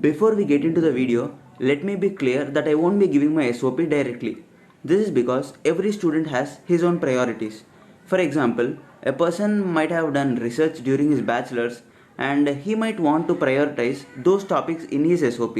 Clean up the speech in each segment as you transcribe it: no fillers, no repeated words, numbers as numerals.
Before we get into the video, let me be clear that I won't be giving my SOP directly. This is because every student has his own priorities. For example, a person might have done research during his bachelor's and he might want to prioritize those topics in his SOP.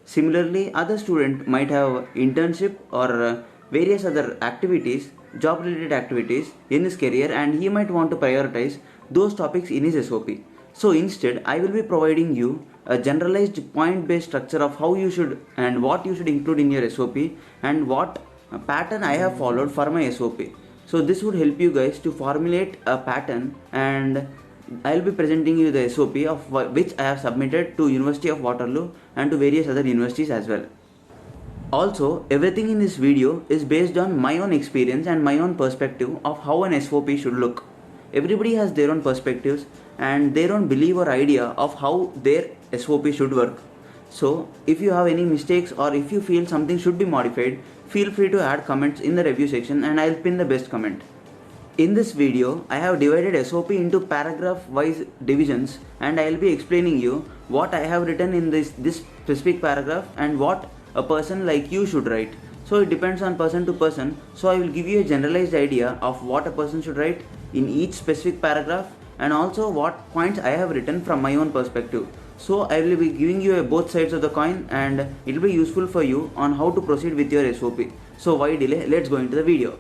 Similarly, other student might have internship or various other activities, job related activities in his career, and he might want to prioritize those topics in his SOP. So instead, I will be providing you a generalized point based structure of how you should and what you should include in your SOP and what pattern I have followed for my SOP. So this would help you guys to formulate a pattern, and I will be presenting you the SOP of which I have submitted to University of Waterloo and to various other universities as well. Also, everything in this video is based on my own experience and my own perspective of how an SOP should look. Everybody has their own perspectives and their own belief or idea of how their SOP should work. So, if you have any mistakes or if you feel something should be modified, feel free to add comments in the review section and I'll pin the best comment. In this video, I have divided SOP into paragraph wise divisions and I will be explaining you what I have written in this specific paragraph and what a person like you should write. So it depends on person to person. So I will give you a generalized idea of what a person should write in each specific paragraph and also what points I have written from my own perspective. So I will be giving you both sides of the coin and it will be useful for you on how to proceed with your SOP. So why delay? Let's go into the video.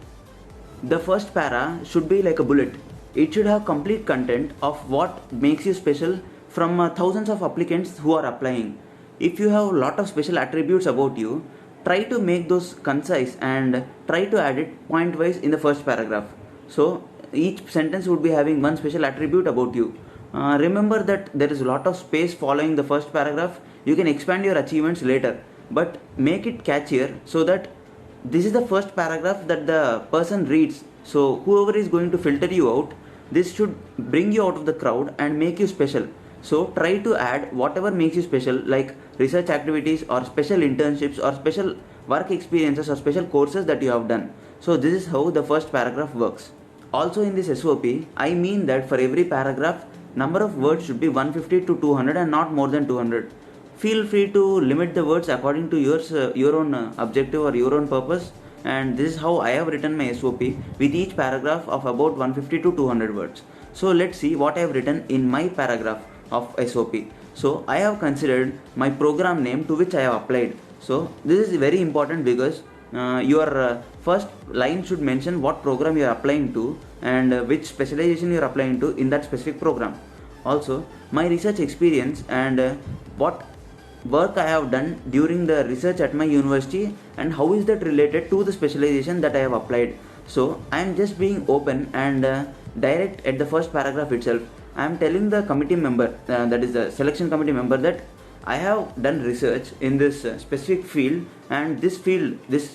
The first para should be like a bullet. It should have complete content of what makes you special from thousands of applicants who are applying. If you have a lot of special attributes about you, try to make those concise and try to add it point wise in the first paragraph. So each sentence would be having one special attribute about you. Remember that there is a lot of space following the first paragraph. You can expand your achievements later, but make it catchier so that this is the first paragraph that the person reads. So whoever is going to filter you out, this should bring you out of the crowd and make you special. So try to add whatever makes you special, like research activities or special internships or special work experiences or special courses that you have done. So this is how the first paragraph works. Also in this SOP, I mean that for every paragraph, number of words should be 150 to 200 and not more than 200. Feel free to limit the words according to your own objective or your own purpose, and this is how I have written my SOP with each paragraph of about 150 to 200 words. So let's see what I have written in my paragraph of SOP. So I have considered my program name to which I have applied. So this is very important because your first line should mention what program you are applying to and which specialization you are applying to in that specific program. Also, my research experience and what work I have done during the research at my university and how is that related to the specialization that I have applied. So I am just being open and direct at the first paragraph itself. I am telling the committee member, that is the selection committee member, that I have done research in this specific field, and this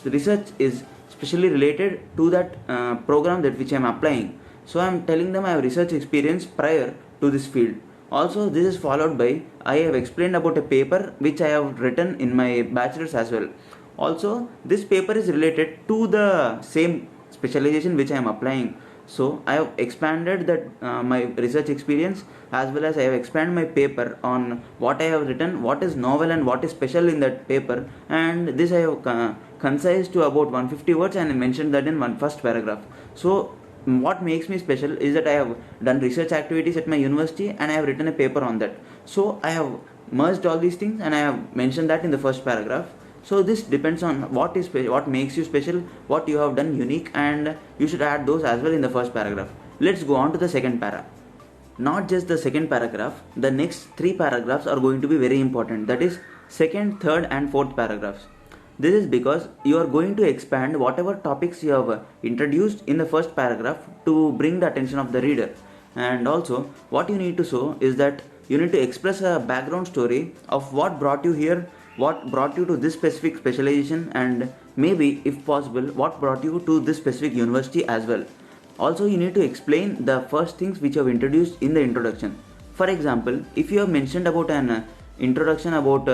research is specially related to that program that which I am applying. So I am telling them I have research experience prior to this field. Also, this is followed by I have explained about a paper which I have written in my bachelor's as well. Also, this paper is related to the same specialization which I am applying. So I have expanded that my research experience as well as I have expanded my paper on what I have written, what is novel and what is special in that paper, and this I have concised to about 150 words and I mentioned that in one first paragraph. So what makes me special is that I have done research activities at my university and I have written a paper on that. So I have merged all these things and I have mentioned that in the first paragraph. So this depends on what makes you special, what you have done unique, and you should add those as well in the first paragraph. Let's go on to the second para. Not just the second paragraph, the next three paragraphs are going to be very important. That is second, third and fourth paragraphs. This is because you are going to expand whatever topics you have introduced in the first paragraph to bring the attention of the reader. And also what you need to show is that you need to express a background story of what brought you here, what brought you to this specific specialization, and maybe if possible what brought you to this specific university as well. Also you need to explain the first things which you have introduced in the introduction. For example, if you have mentioned about an introduction about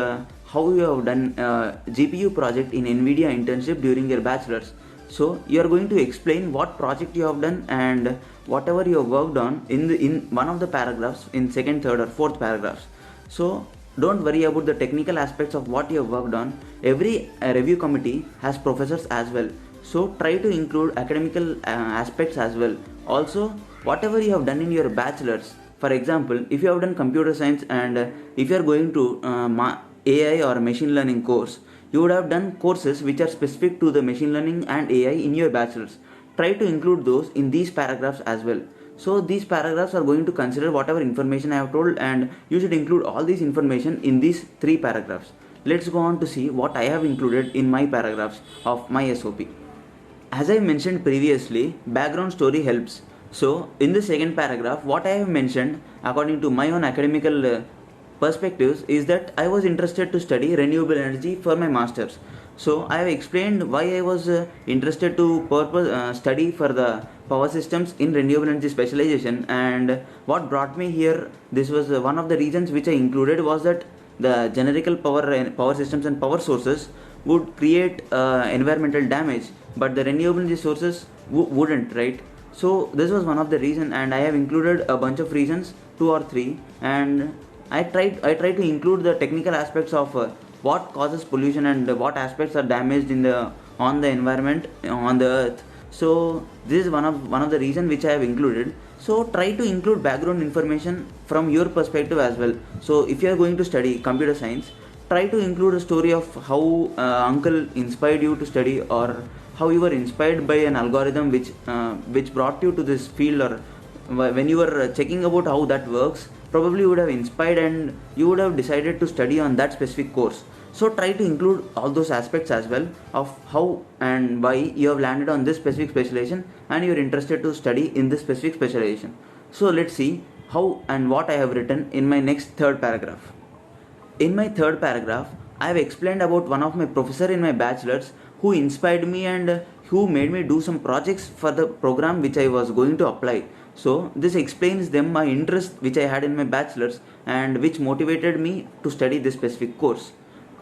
how you have done GPU project in NVIDIA internship during your bachelor's, so you are going to explain what project you have done and whatever you have worked on in one of the paragraphs in second, third or fourth paragraphs. So don't worry about the technical aspects of what you have worked on. Every review committee has professors as well. So try to include academical aspects as well. Also, whatever you have done in your bachelor's, for example, if you have done computer science and if you are going to AI or machine learning course, you would have done courses which are specific to the machine learning and AI in your bachelor's. Try to include those in these paragraphs as well. So these paragraphs are going to consider whatever information I have told, and you should include all this information in these 3 paragraphs. Let's go on to see what I have included in my paragraphs of my SOP. As I mentioned previously, background story helps. So in the second paragraph, what I have mentioned according to my own academical perspectives is that I was interested to study renewable energy for my masters. So I have explained why I was interested to study for the power systems in renewable energy specialization, and what brought me here. This was one of the reasons which I included was that the generical power systems and power sources would create environmental damage, but the renewable energy sources wouldn't, right? So this was one of the reason, and I have included a bunch of reasons, 2 or 3, and I tried to include the technical aspects of what causes pollution and what aspects are damaged on the environment on the earth. So this is one of the reason which I have included. So try to include background information from your perspective as well. So if you are going to study computer science, try to include a story of how uncle inspired you to study, or how you were inspired by an algorithm which brought you to this field, or when you were checking about how that works, probably you would have inspired and you would have decided to study on that specific course. So try to include all those aspects as well of how and why you have landed on this specific specialization and you are interested to study in this specific specialization. So let's see how and what I have written in my next third paragraph. In my third paragraph, I have explained about one of my professor in my bachelor's who inspired me and who made me do some projects for the program which I was going to apply. So this explains them my interest which I had in my bachelor's and which motivated me to study this specific course.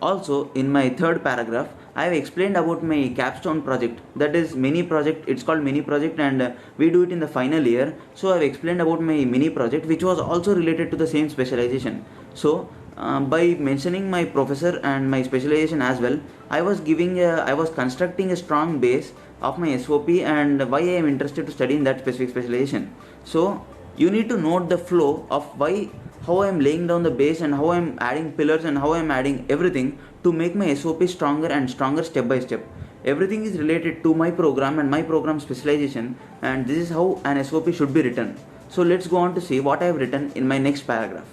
Also, in my third paragraph, I have explained about my capstone project, that is mini project. It's called mini project, and we do it in the final year. So I have explained about my mini project which was also related to the same specialization. So by mentioning my professor and my specialization as well, I was constructing a strong base of my SOP and why I am interested to study in that specific specialization. So you need to note the flow of how I am laying down the base and how I am adding pillars and how I am adding everything to make my SOP stronger and stronger step by step. Everything is related to my program and my program specialization, and this is how an SOP should be written. So let's go on to see what I have written in my next paragraph.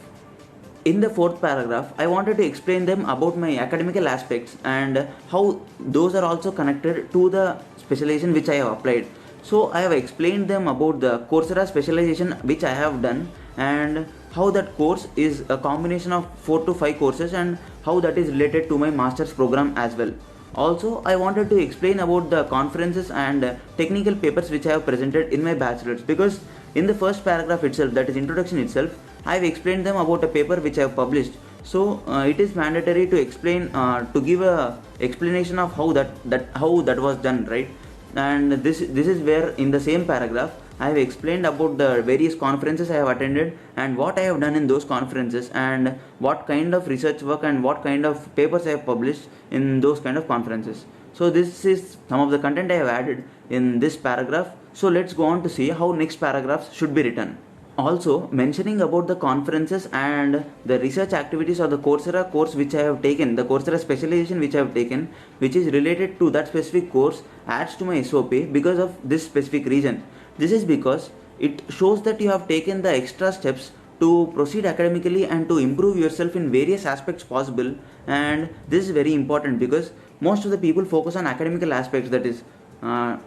In the fourth paragraph, I wanted to explain them about my academical aspects and how those are also connected to the specialization which I have applied. So I have explained them about the Coursera specialization which I have done, and how that course is a combination of 4 to 5 courses and how that is related to my master's program as well. Also, I wanted to explain about the conferences and technical papers which I have presented in my bachelor's, because in the first paragraph itself, that is introduction itself, I have explained them about a paper which I have published. So it is mandatory to explain, to give a explanation of how that was done, right? And this is where in the same paragraph I have explained about the various conferences I have attended and what I have done in those conferences and what kind of research work and what kind of papers I have published in those kind of conferences. So this is some of the content I have added in this paragraph. So let's go on to see how next paragraphs should be written. Also, mentioning about the conferences and the research activities of the Coursera course which I have taken, the Coursera specialization which I have taken, which is related to that specific course, adds to my SOP because of this specific reason. This is because it shows that you have taken the extra steps to proceed academically and to improve yourself in various aspects possible, and this is very important because most of the people focus on academical aspects, that is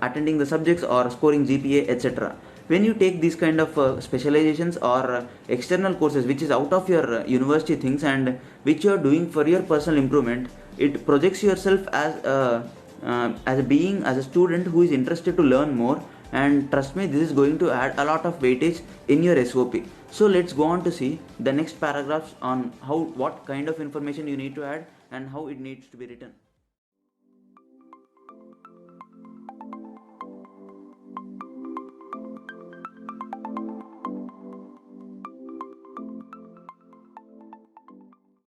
attending the subjects or scoring GPA, etc. When you take these kind of specializations or external courses which is out of your university things and which you are doing for your personal improvement, it projects yourself as a being, as a student who is interested to learn more, and trust me, this is going to add a lot of weightage in your SOP. So let's go on to see the next paragraphs on what kind of information you need to add and how it needs to be written.